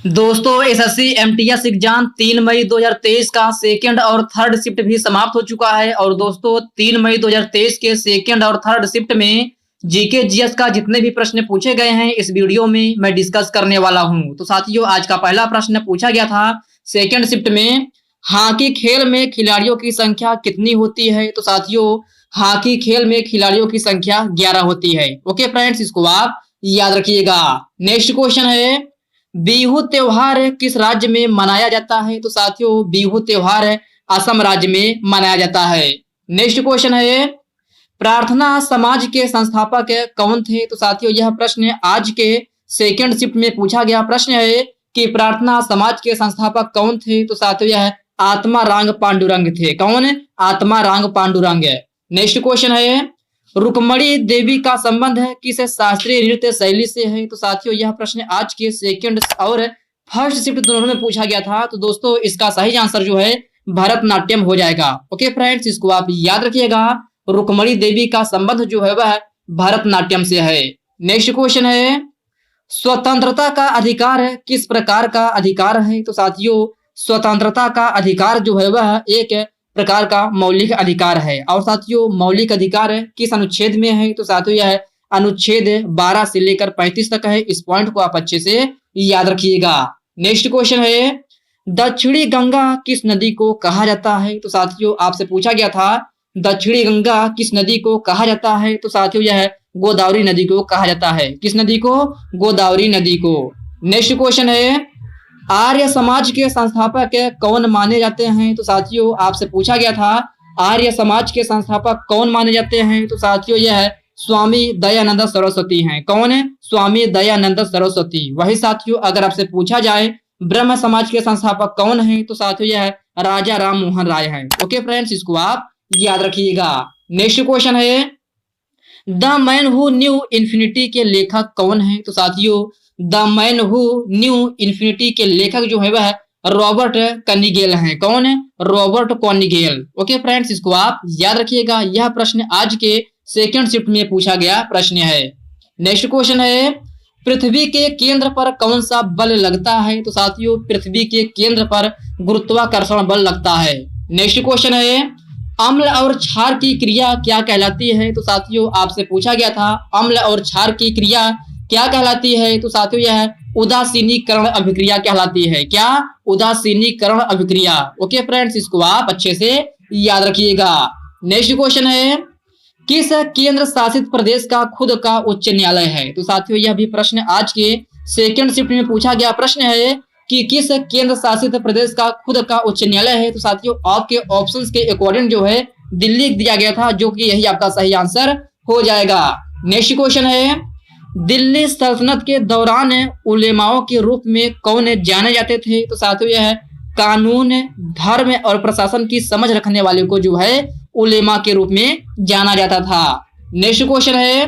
दोस्तों SSC MTS exam 3 मई 2023 का second और थर्ड शिफ्ट भी समाप्त हो चुका है। और दोस्तों 3 मई 2023 के सेकंड और थर्ड शिफ्ट में जीके जीएस का जितने भी प्रश्न पूछे गए हैं इस वीडियो में मैं डिस्कस करने वाला हूं। तो साथियों आज का पहला प्रश्न पूछा गया था सेकंड शिफ्ट में, हॉकी खेल में खिलाड़ियों की संख्या कितनी होती है। तो साथियों हॉकी खेल में खिलाड़ियों की संख्या 11 होती है। ओके फ्रेंड्स, इसको आप याद रखिएगा। नेक्स्ट क्वेश्चन है, बिहू त्योहार किस राज्य में मनाया जाता है। तो साथियों बिहू त्योहार असम राज्य में मनाया जाता है। नेक्स्ट क्वेश्चन है, प्रार्थना समाज के संस्थापक कौन थे। तो साथियों यह प्रश्न आज के सेकंड शिफ्ट में पूछा गया प्रश्न है कि प्रार्थना समाज के संस्थापक कौन थे। तो साथियों यह आत्माराम पांडुरंग थे। कौन? आत्माराम पांडुरंग। नेक्स्ट क्वेश्चन है, रुक्मणी देवी का संबंध है किस शास्त्रीय नृत्य शैली से है। तो साथियों यह प्रश्न आज के सेकंड और फर्स्ट शिफ्ट दोनों में पूछा गया था। तो दोस्तों इसका सही आंसर जो है भरतनाट्यम हो जाएगा। ओके फ्रेंड्स, इसको आप याद रखिएगा। रुक्मणी देवी का संबंध जो है वह भरतनाट्यम से है। नेक्स्ट क्वेश्चन है, स्वतंत्रता का अधिकार किस प्रकार का अधिकार है। तो साथियों स्वतंत्रता का अधिकार जो है वह एक प्रकार का मौलिक अधिकार है। और साथियों मौलिक अधिकार किस अनुच्छेद में है। तो साथियों यह अनुच्छेद 12 से लेकर 35 तक है। इस पॉइंट को आप अच्छे से याद रखिएगा। नेक्स्ट क्वेश्चन है, दक्षिणी गंगा किस नदी को कहा जाता है। तो साथियों आपसे पूछा गया था दक्षिणी गंगा किस नदी को कहा जाता है। तो साथियों यह गोदावरी नदी को कहा जाता है। किस नदी को? गोदावरी नदी को। नेक्स्ट क्वेश्चन है, आर्य समाज के संस्थापक कौन माने जाते हैं। तो साथियों आपसे पूछा गया था आर्य समाज के संस्थापक कौन माने जाते हैं। तो साथियों यह स्वामी दयानंद सरस्वती हैं। कौन है? स्वामी दयानंद सरस्वती। वही साथियों अगर आपसे पूछा जाए ब्रह्म समाज के संस्थापक कौन है। तो साथियों यह राजा राम मोहन राय हैं। ओके फ्रेंड्स, इसको आप याद रखिएगा। नेक्स्ट क्वेश्चन है, the man who knew infinity के लेखक कौन है। तो साथियों the man who knew infinity के लेखक जो है वह रॉबर्ट कनिगेल हैं। कौन है? रॉबर्ट कनिगेल। ओके फ्रेंड्स, इसको आप याद रखिएगा। यह प्रश्न आज के सेकंड शिफ्ट में पूछा गया प्रश्न है। नेक्स्ट क्वेश्चन है, पृथ्वी के केंद्र पर कौन सा बल लगता है। तो साथियों पृथ्वी के केंद्र पर गुरुत्वाकर्षण बल लगता है। नेक्स्ट क्वेश्चन है, अम्ल और क्षार की क्रिया क्या कहलाती है। तो साथियों आपसे पूछा गया था अम्ल और क्षार की क्रिया क्या कहलाती है। तो साथियों यह उदासीनीकरण अभिक्रिया कहलाती है। क्या? उदासीनीकरण अभिक्रिया। ओके फ्रेंड्स, इसको आप अच्छे से याद रखिएगा। नेक्स्ट क्वेश्चन है, किस केंद्र शासित प्रदेश का खुद का उच्च न्यायालय है। तो साथियों यह भी प्रश्न आज के सेकंड शिफ्ट में पूछा गया प्रश्न है कि किस केंद्र शासित प्रदेश का खुद का उच्च न्यायालय है। तो साथियों आपके ऑप्शंस के अकॉर्डिंग जो है दिल्ली दिया गया था, जो कि यही आपका सही आंसर हो जाएगा। नेक्स्ट क्वेश्चन है, दिल्ली सल्तनत के दौरान उलेमाओं के रूप में कौन जाने जाते थे। तो साथियों यह कानून, धर्म और प्रशासन की समझ रखने वाले को जो है उलेमा के रूप में जाना जाता था। नेक्स्ट क्वेश्चन है,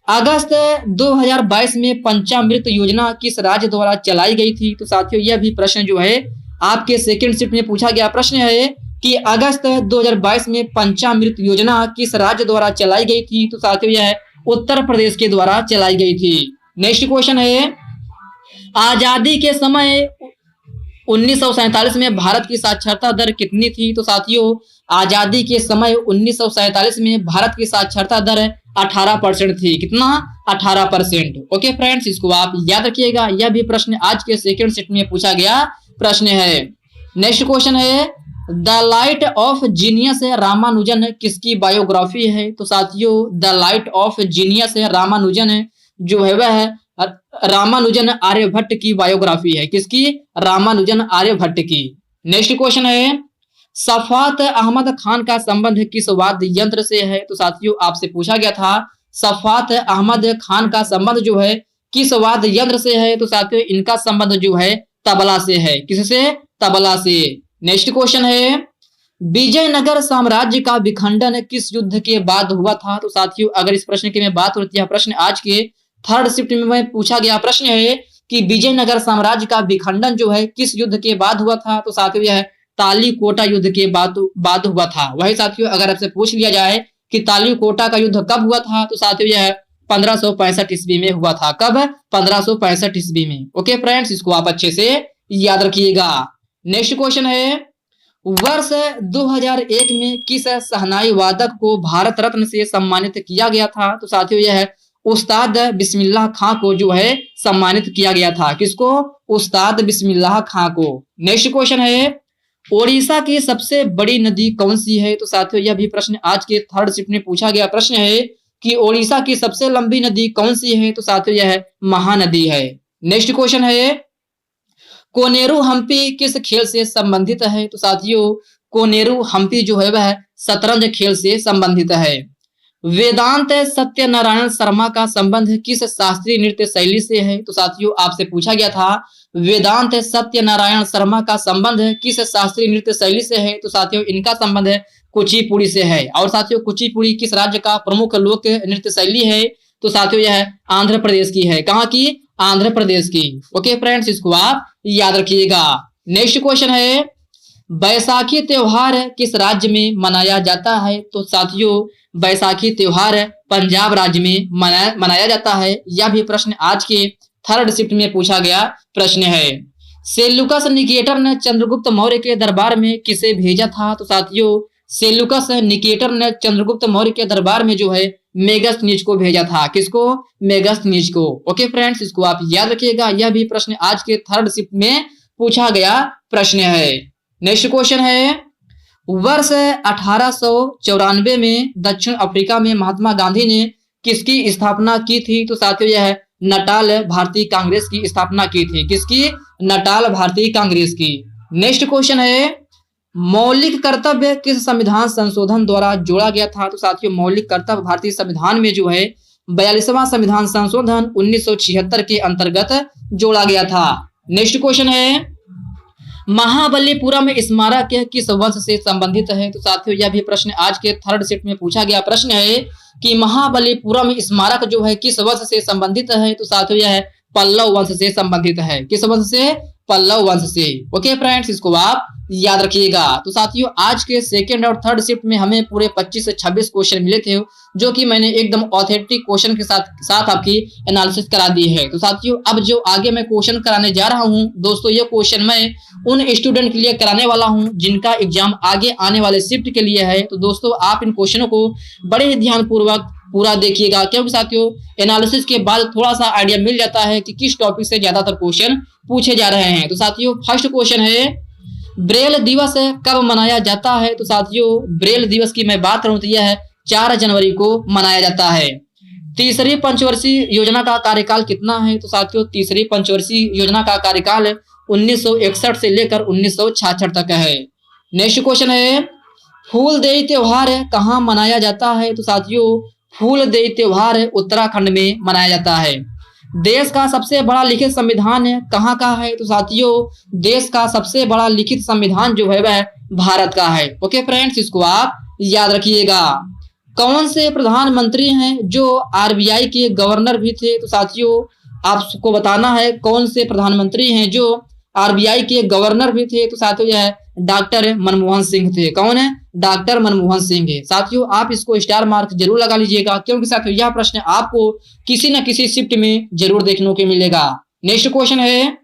अगस्त 2022 में पंचामृत योजना किस राज्य द्वारा चलाई गई थी। तो साथियों यह भी प्रश्न जो है आपके सेकंड शिफ्ट में पूछा गया प्रश्न है कि अगस्त 2022 में पंचामृत योजना किस राज्य द्वारा चलाई गई थी। तो साथियों यह उत्तर प्रदेश के द्वारा चलाई गई थी। नेक्स्ट क्वेश्चन है, आजादी के समय 1947 में भारत की साक्षरता दर कितनी थी। तो साथियों आजादी के समय 1947 में भारत की साक्षरता दर 18% थी। कितना? 18%। ओके फ्रेंड्स, इसको आप याद रखिएगा। यह भी प्रश्न आज के सेकंड शिफ्ट में पूछा गया प्रश्न है। नेक्स्ट क्वेश्चन है, the light of genius Ramanujan किसकी बायोग्राफी है। तो साथियों the light of genius Ramanujan जो है वह रामानुजन आर्यभट्ट की बायोग्राफी है। किसकी? रामानुजन आर्यभट्ट की। नेक्स्ट क्वेश्चन है, सफात अहमद खान का संबंध किस वाद्य यंत्र से है। तो साथियों आपसे पूछा गया था सफात अहमद खान का संबंध जो है किस वाद्य यंत्र से है। तो साथियों इनका संबंध जो है तबला से है। किससे? तबला से। नेक्स्ट क्वेश्चन है, विजयनगर साम्राज्य का विखंडन किस युद्ध के बाद हुआ था। तो साथियों अगर इस प्रश्न की मैं बात करती है, प्रश्न आज के थर्ड शिफ्ट में पूछा गया प्रश्न है कि विजयनगर साम्राज्य का विखंडन जो है किस युद्ध के बाद हुआ था। तो साथियों यह तालीकोटा युद्ध के बाद हुआ था। वही साथियों अगर आपसे पूछ लिया जाए कि तालीकोटा का युद्ध कब हुआ था। तो साथियों यह 1565 ईस्वी में हुआ था। कब? 1565 ईस्वी में। ओके फ्रेंड्स, इसको आप अच्छे से याद रखिएगा। नेक्स्ट क्वेश्चन है, वर्ष 2001 में किस शहनाई वादक को भारत रत्न से सम्मानित किया गया था? तो साथियों यह उस्ताद बिस्मिल्लाह खां को जो है सम्मानित किया गया था। किसको? उस्ताद बिस्मिल्लाह खां को। नेक्स्ट क्वेश्चन है, ओडिशा की सबसे बड़ी नदी कौन सी है? तो साथियों यह भी प्रश्न आज के थर्ड शिफ्ट में पूछा गया प्रश्न है कि ओडिशा की सबसे लंबी नदी कौन सी है? तो साथियों यह महानदी है। नेक्स्ट क्वेश्चन है, कोनेरू हम्पी किस खेल से संबंधित है? तो साथियों कोनेरू हम्पी जो है वह शतरंज खेल से संबंधित है। वेदांत सत्यनारायण शर्मा का संबंध किस शास्त्रीय नृत्य शैली से है? तो साथियों आपसे पूछा गया था वेदांत सत्यनारायण शर्मा का संबंध किस शास्त्रीय नृत्य शैली से है? तो साथियों इनका संबंध कुचिपुड़ी से है। और साथियों कुचिपुड़ी किस राज्य का प्रमुख लोक नृत्य शैली है? तो साथियों यह आंध्र प्रदेश की है। कहाँ की? आंध्र प्रदेश की। ओके फ्रेंड्स, इसको आप याद रखिएगा। नेक्स्ट क्वेश्चन है, बैसाखी त्योहार किस राज्य में मनाया जाता है? तो साथियों बैसाखी त्योहार पंजाब राज्य में मनाया जाता है। यह भी प्रश्न आज के थर्ड शिफ्ट में पूछा गया प्रश्न है। सेल्यूकस निकेटर ने चंद्रगुप्त मौर्य के दरबार में किसे भेजा था? तो साथियों सेल्यूकस निकेटर ने चंद्रगुप्त मौर्य के दरबार में जो है मेगस्थनीज को भेजा था। किसको? मेगस्थनीज को। ओके फ्रेंड्स, इसको आप याद रखिएगा। यह भी प्रश्न आज के थर्ड शिफ्ट में पूछा गया प्रश्न है। नेक्स्ट क्वेश्चन है, वर्ष 1894 में दक्षिण अफ्रीका में महात्मा गांधी ने किसकी स्थापना की थी? तो साथियों यह नटाल भारतीय कांग्रेस की स्थापना की थी। किसकी? नटाल भारतीय कांग्रेस की। नेक्स्ट क्वेश्चन है, मौलिक कर्तव्य किस संविधान संशोधन द्वारा जोड़ा गया था? तो साथियों मौलिक कर्तव्य भारतीय संविधान में जो है 42वां संविधान संशोधन 1976 के अंतर्गत जोड़ा गया था। नेक्स्ट क्वेश्चन है, महाबलीपुरम स्मारक किस वंश से संबंधित है? तो साथियों यह भी प्रश्न आज के थर्ड शिफ्ट में पूछा गया प्रश्न है कि महाबलीपुरम स्मारक जो है किस वंश से संबंधित है? तो साथियों यह पल्लव वंश से संबंधित है। किस वंश से? पल्लव वंश से। ओके फ्रेंड्स, इसको आप याद रखिएगा। तो साथियों आज के सेकंड और थर्ड शिफ्ट में हमें पूरे 25 से 26 क्वेश्चन मिले थे, जो कि मैंने एकदम ऑथेंटिक क्वेश्चन के साथ आपकी एनालिसिस करा दी है। तो साथियों अब जो आगे मैं क्वेश्चन कराने जा रहा हूं दोस्तों, ये क्वेश्चन मैं उन स्टूडेंट के लिए कराने वाला हूं जिनका एग्जाम आगे आने वाले शिफ्ट के लिए है। तो दोस्तों आप इन क्वेश्चनों को बड़े ही ध्यानपूर्वक पूरा देखिएगा, क्योंकि साथियों एनालिसिस के बाद थोड़ा सा आइडिया मिल जाता है कि किस टॉपिक से ज्यादातर क्वेश्चन पूछे जा रहे हैं। तो साथियों फर्स्ट क्वेश्चन है, ब्रेल दिवस कब मनाया जाता है? तो साथियों ब्रेल दिवस की मैं बात करूं तो यह 4 जनवरी को मनाया जाता है। तीसरी पंचवर्षीय योजना का कार्यकाल कितना है? तो साथियों तीसरी पंचवर्षीय योजना का कार्यकाल 1961 से लेकर 1966 तक है। नेक्स्ट क्वेश्चन है, फूलदेई त्योहार कहाँ मनाया जाता है? तो साथियों फूलदेई त्योहार उत्तराखंड में मनाया जाता है। देश का सबसे बड़ा लिखित संविधान कहाँ का है? तो साथियों देश का सबसे बड़ा लिखित संविधान जो है वह भारत का है। ओके फ्रेंड्स, इसको आप याद रखिएगा। कौन से प्रधानमंत्री हैं जो आरबीआई के गवर्नर भी थे? तो साथियों आपको बताना है कौन से प्रधानमंत्री हैं जो आरबीआई के गवर्नर भी थे। तो साथियों यह डॉक्टर मनमोहन सिंह थे। कौन है? डॉक्टर मनमोहन सिंह है। साथियों आप इसको स्टार मार्क जरूर लगा लीजिएगा, क्योंकि साथियों यह प्रश्न आपको किसी न किसी शिफ्ट में जरूर देखने को मिलेगा। नेक्स्ट क्वेश्चन है,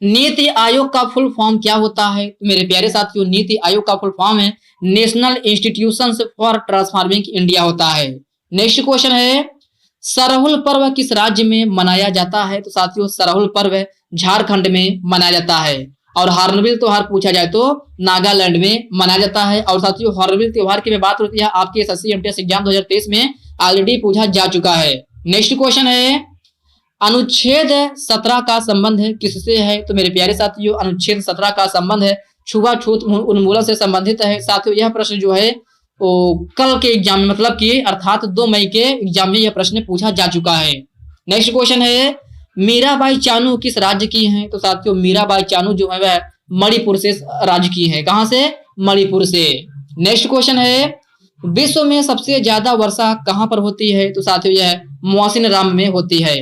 नीति आयोग का फुल फॉर्म क्या होता है? तो मेरे प्यारे साथियों नीति आयोग का फुल फॉर्म है national institutions for transforming India होता है। नेक्स्ट क्वेश्चन है, सरहुल पर्व किस राज्य में मनाया जाता है? तो साथियों सरहुल पर्व झारखंड में मनाया जाता है। और हॉर्नबिल त्योहार पूछा जाए तो नागालैंड में मनाया जाता है। और साथियों हॉर्नबिल त्योहार की बात होती है आपके एसएससी एमटीएस एग्जाम 2023 में ऑलरेडी पूछा जा चुका है। नेक्स्ट क्वेश्चन है, अनुच्छेद 17 का संबंध किससे है? तो मेरे प्यारे साथियों अनुच्छेद 17 का संबंध है छुआछूत उन्मूलन से संबंधित है। साथियों यह प्रश्न जो है कल के एग्जाम में मतलब कि अर्थात 2 मई के एग्जाम में यह प्रश्न पूछा जा चुका है। नेक्स्ट क्वेश्चन है, मीराबाई चानू किस राज्य की हैं? तो साथियों मीराबाई चानू जो है वह मणिपुर से राज्य की है। कहां से? मणिपुर से। नेक्स्ट क्वेश्चन है, विश्व में सबसे ज्यादा वर्षा कहां पर होती है? तो साथियों यह मौसिन राम में होती है।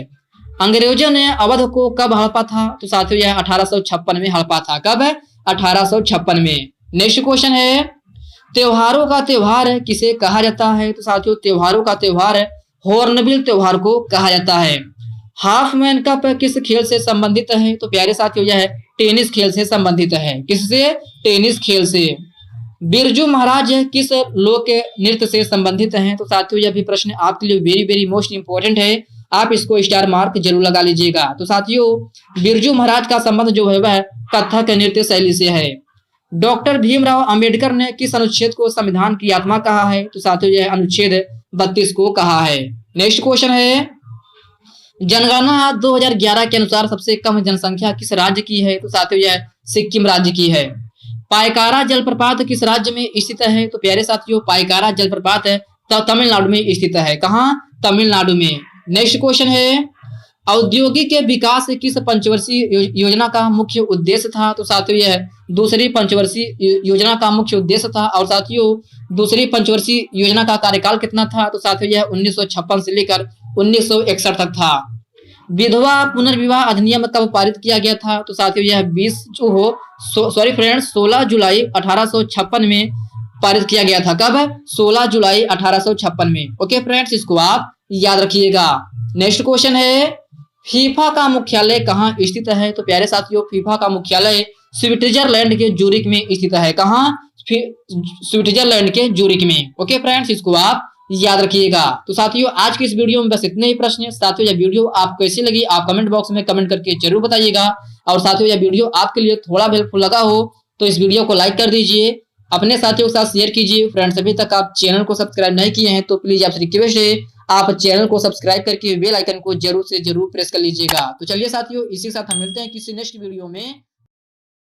अंग्रेजों ने अवध को कब हड़पा था? तो साथियों यह 1856 में हड़पा था। कब? 1856 में। नेक्स्ट क्वेश्चन है, त्योहारों का त्योहार किसे कहा जाता है? तो साथियों त्योहारों का त्योहार हॉर्नबिल त्योहार को कहा जाता है। हाफ मैन कप किस खेल से संबंधित है? तो प्यारे साथियों यह टेनिस खेल से संबंधित है। किससे? टेनिस खेल से। बिरजू महाराज किस लोक नृत्य से संबंधित हैं? तो साथियों यह भी प्रश्न आपके लिए वेरी वेरी मोस्ट इंपॉर्टेंट है, आप इसको स्टार मार्क जरूर लगा लीजिएगा। तो साथियों बिरजू महाराज का संबंध जो है वह कथक नृत्य शैली से है। डॉक्टर भीमराव अंबेडकर ने किस अनुच्छेद को संविधान की आत्मा कहा है? तो साथियों यह अनुच्छेद 32 को कहा है। नेक्स्ट क्वेश्चन है, जनगणना 2011 के अनुसार सबसे कम जनसंख्या किस राज्य की है? तो साथियों यह सिक्किम राज्य की है। पायकारा जलप्रपात किस राज्य में स्थित है? तो प्यारे साथियों पायकारा जलप्रपात है तो तमिलनाडु में स्थित है। कहाँ? तमिलनाडु में। नेक्स्ट क्वेश्चन है, औद्योगिक विकास किस पंचवर्षीय योजना का मुख्य उद्देश्य था? तो साथियों यह दूसरी पंचवर्षीय योजना का मुख्य उद्देश्य था। और साथियों दूसरी पंचवर्षीय योजना का कार्यकाल कितना था? तो साथियों यह 1956 से लेकर 1961 तक था। विधवा पुनर्विवाह अधिनियम कब पारित किया गया था? तो साथियों यह 16 जुलाई 1856 में पारित किया गया था। कब? 16 जुलाई 1856 में। ओके फ्रेंड्स, इसको आप याद रखिएगा। नेक्स्ट क्वेश्चन है, फीफा का मुख्यालय कहाँ स्थित है? तो प्यारे साथियों फीफा का मुख्यालय स्विट्जरलैंड के जूरिक में स्थित है। कहाँ? स्विट्जरलैंड के जूरिक में। ओके फ्रेंड्स, इसको आप याद रखिएगा। तो साथियों आज की इस वीडियो में बस इतने ही प्रश्न हैं। साथियों यह वीडियो आपको कैसी लगी आप कमेंट बॉक्स में कमेंट करके जरूर बताइएगा। और साथियों यह वीडियो आपके लिए थोड़ा भी हेल्पफुल लगा हो तो इस वीडियो को लाइक कर दीजिए, अपने साथियों के साथ शेयर कीजिए। फ्रेंड्स अभी तक आप चैनल को सब्सक्राइब नहीं किए हैं तो प्लीज आपसे रिक्वेस्ट है आप चैनल को सब्सक्राइब करके बेल आइकन को जरूर से जरूर प्रेस कर लीजिएगा। तो चलिए साथियों इसी के साथ हम मिलते हैं किसी नेक्स्ट वीडियो में।